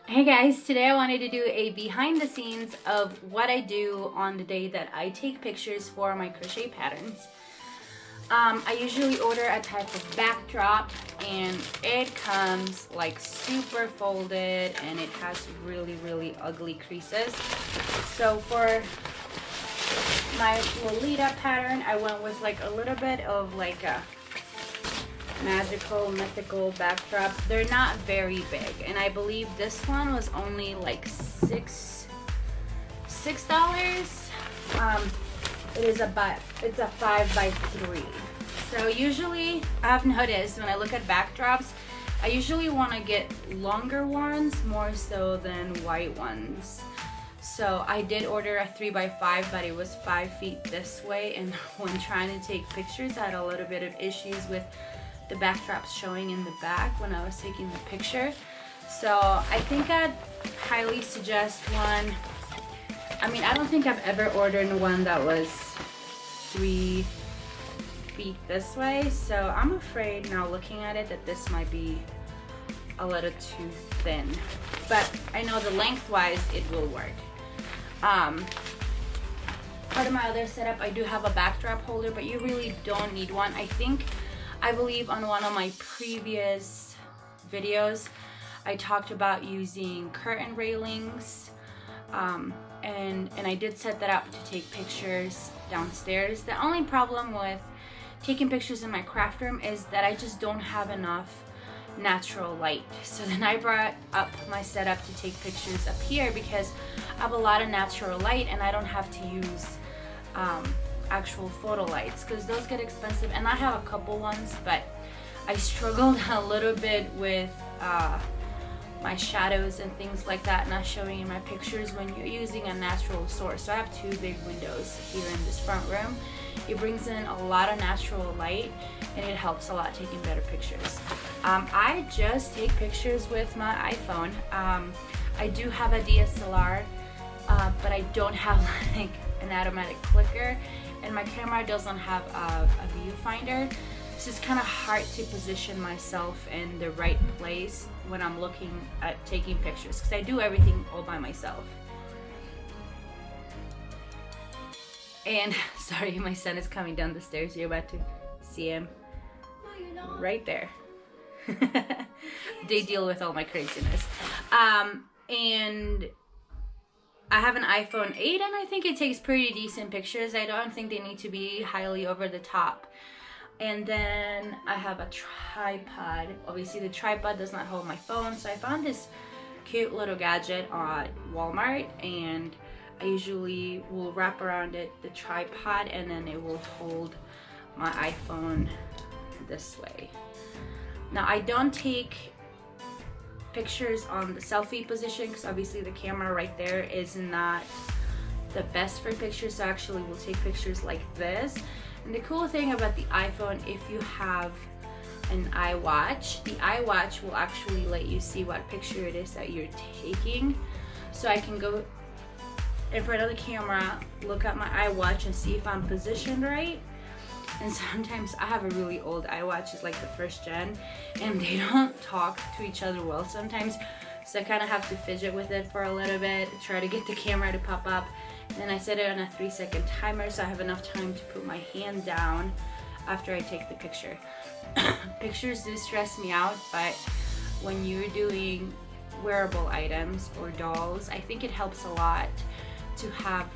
Hey guys, today I wanted to do a behind the scenes of what I do on the day that I take pictures for my crochet patterns. I usually order a type of backdrop and it comes like super folded and it has really ugly creases. So for my Lolita pattern, I went with like a little bit of like a magical mythical backdrop. They're not very big, and I believe this one was only like $6. It's a 5x3. So usually I've noticed when I look at backdrops, I usually want to get longer ones more so than white ones. So I did order a 3x5, but it was 5 feet this way, and when trying to take pictures I had a little bit of issues with the backdrops showing in the back when I was taking the picture. So I think I'd highly suggest one. I mean, I don't think I've ever ordered one that was 3 feet this way, so I'm afraid now looking at it that this might be a little too thin, but I know the lengthwise it will work. Part of my other setup, I do have a backdrop holder, but you really don't need one. I believe on one of my previous videos I talked about using curtain railings, and I did set that up to take pictures downstairs. The only problem with taking pictures in my craft room is that I just don't have enough natural light. So then I brought up my setup to take pictures up here because I have a lot of natural light and I don't have to use actual photo lights because those get expensive, and I have a couple ones, but I struggled a little bit with my shadows and things like that not showing in my pictures when you're using a natural source. So I have 2 big windows here in this front room. It brings in a lot of natural light and it helps a lot taking better pictures. I just take pictures with my iPhone. I do have a DSLR, but I don't have like an automatic clicker, and my camera doesn't have a viewfinder, so it's kind of hard to position myself in the right place when I'm looking at taking pictures because I do everything all by myself. And sorry, my son is coming down the stairs. You're about to see him. No, you're not. Right there. They deal with all my craziness. And I have an iPhone 8 and I think it takes pretty decent pictures. I don't think they need to be highly over the top. And then I have a tripod. Obviously the tripod does not hold my phone, so I found this cute little gadget at Walmart, and I usually will wrap around it the tripod and then it will hold my iPhone this way. Now I don't take pictures on the selfie position because obviously the camera right there is not the best for pictures, so actually we'll take pictures like this. And the cool thing about the iPhone, if you have an iWatch, the iWatch will actually let you see what picture it is that you're taking. So I can go in front of the camera, look at my iWatch and see if I'm positioned right. And sometimes I have a really old iWatch, it's like the 1st gen, and they don't talk to each other well sometimes, so I kind of have to fidget with it for a little bit, try to get the camera to pop up. And then I set it on a 3-second timer so I have enough time to put my hand down after I take the picture. Pictures do stress me out, but when you're doing wearable items or dolls, I think it helps a lot to have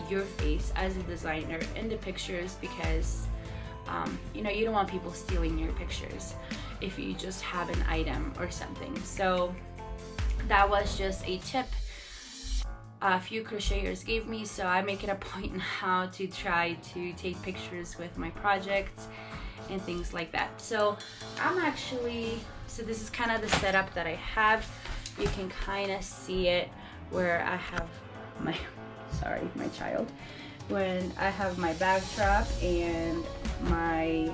your face as a designer in the pictures because you know, you don't want people stealing your pictures if you just have an item or something. So that was just a tip a few crocheters gave me, so I make it a point now to try to take pictures with my projects and things like that. So this is kind of the setup that I have. You can kind of see it where I have my child, when I have my backdrop and my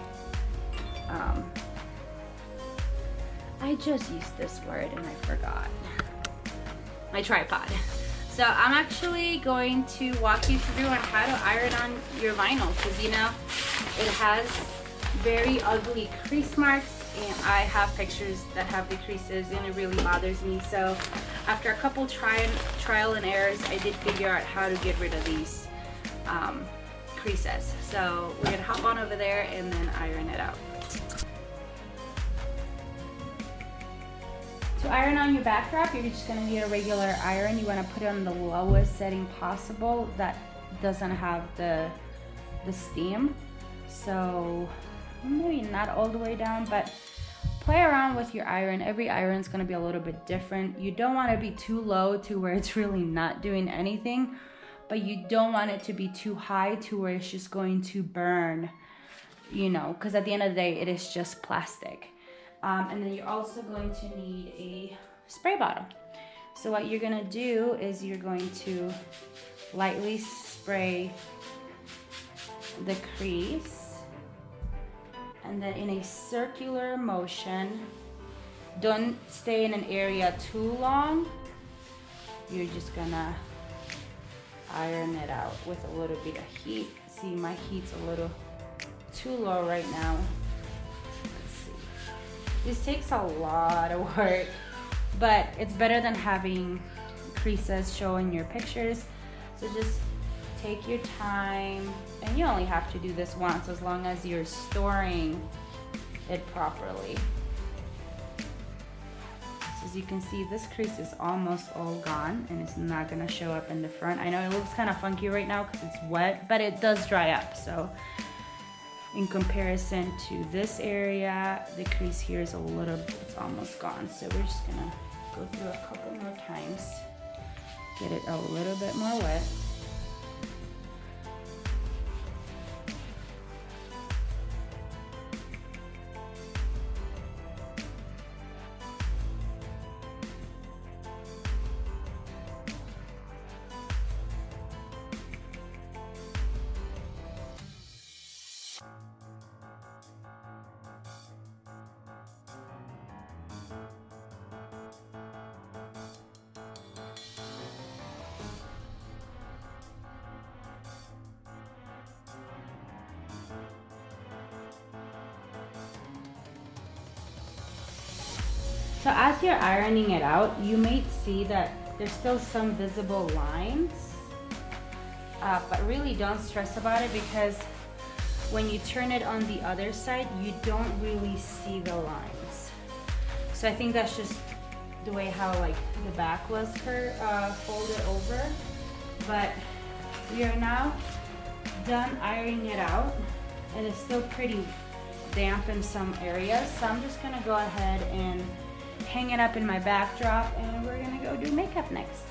I just used this word and I forgot, my tripod. So I'm actually going to walk you through on how to iron on your vinyl, because you know it has very ugly crease marks and I have pictures that have the creases and it really bothers me. So after a couple trial and errors, I did figure out how to get rid of these creases. So we're gonna hop on over there and then iron it out. To iron on your backdrop, you're just gonna need a regular iron. You wanna put it on the lowest setting possible that doesn't have the steam. So maybe not all the way down, but play around with your iron. Every iron is gonna be a little bit different. You don't wanna be too low to where it's really not doing anything, but you don't want it to be too high to where it's just going to burn, you know, because at the end of the day, it is just plastic. And then you're also going to need a spray bottle. So what you're gonna do is you're going to lightly spray the crease, and then in a circular motion, don't stay in an area too long. You're just gonna iron it out with a little bit of heat. See, my heat's a little too low right now. This takes a lot of work, but it's better than having creases showing your pictures. So just take your time, and you only have to do this once as long as you're storing it properly. So as you can see, this crease is almost all gone and it's not gonna show up in the front. I know it looks kind of funky right now because it's wet, but it does dry up. So in comparison to this area, the crease here is it's almost gone. So we're just gonna go through a couple more times, get it a little bit more wet. So as you're ironing it out, you may see that there's still some visible lines, but really don't stress about it, because when you turn it on the other side, you don't really see the lines. So I think that's just the way how like the back was folded over. But we are now done ironing it out. It is still pretty damp in some areas, so I'm just gonna go ahead and hang it up in my backdrop, and we're gonna go do makeup next.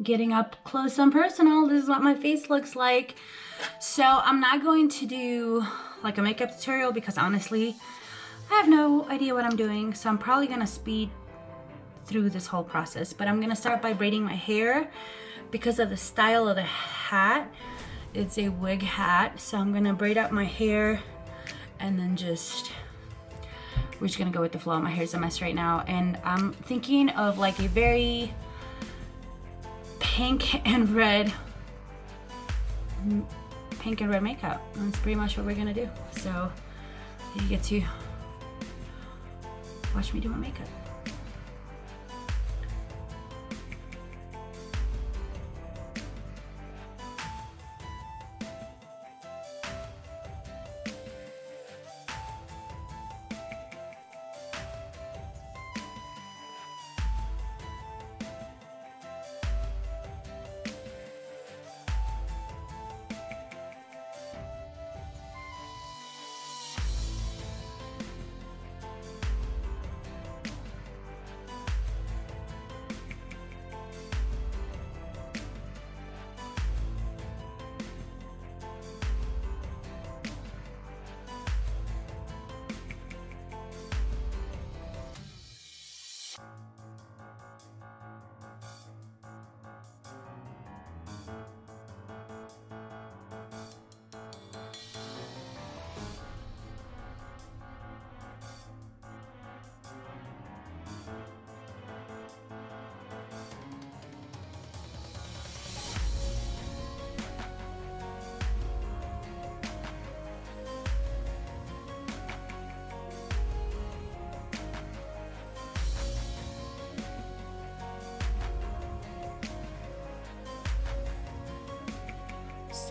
Getting up close and personal, this is what my face looks like. So I'm not going to do like a makeup tutorial because honestly, I have no idea what I'm doing. So I'm probably gonna speed through this whole process, but I'm gonna start by braiding my hair because of the style of the hat. It's a wig hat. So I'm gonna braid up my hair and then we're just gonna go with the flow. My hair's a mess right now. And I'm thinking of like a very pink and red makeup. That's pretty much what we're gonna do. So you get to watch me do my makeup.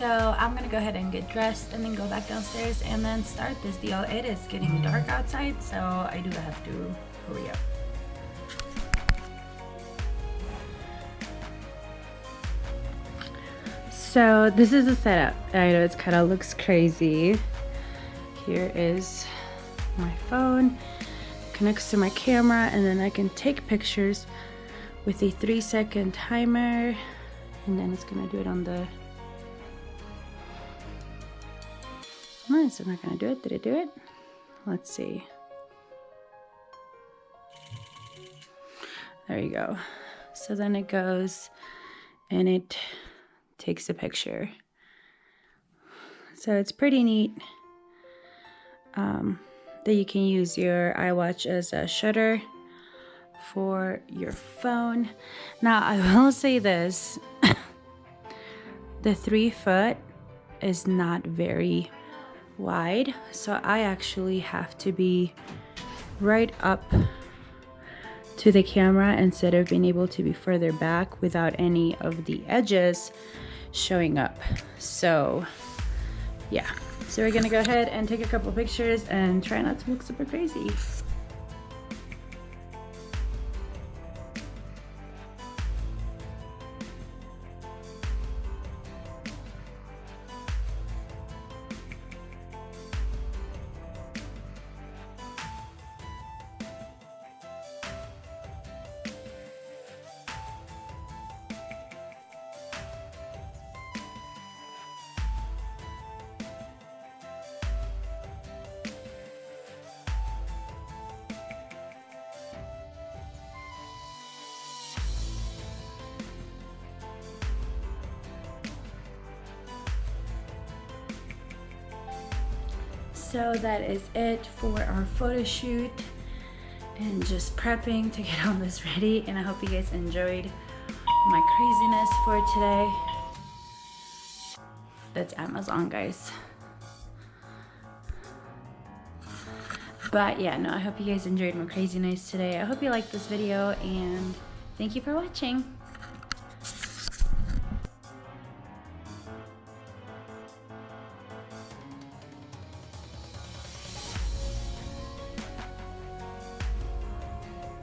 So I'm gonna go ahead and get dressed and then go back downstairs and then start this deal. It is getting dark outside, so I do have to hurry up. So this is the setup. I know it kind of looks crazy. Here is my phone, connects to my camera, and then I can take pictures with a 3-second timer, and then it's gonna do it on the... No, it's not gonna do it. Did it do it? Let's see. There you go. So then it goes and it takes a picture. So it's pretty neat that you can use your iWatch as a shutter for your phone. Now I will say this, the 3 foot is not very wide, so I actually have to be right up to the camera instead of being able to be further back without any of the edges showing up. So yeah, so we're gonna go ahead and take a couple pictures and try not to look super crazy. So that is it for our photo shoot and just prepping to get all this ready, and I hope you guys enjoyed my craziness for today. That's Amazon, guys. But yeah, no, I hope you guys enjoyed my craziness today. I hope you liked this video, and thank you for watching.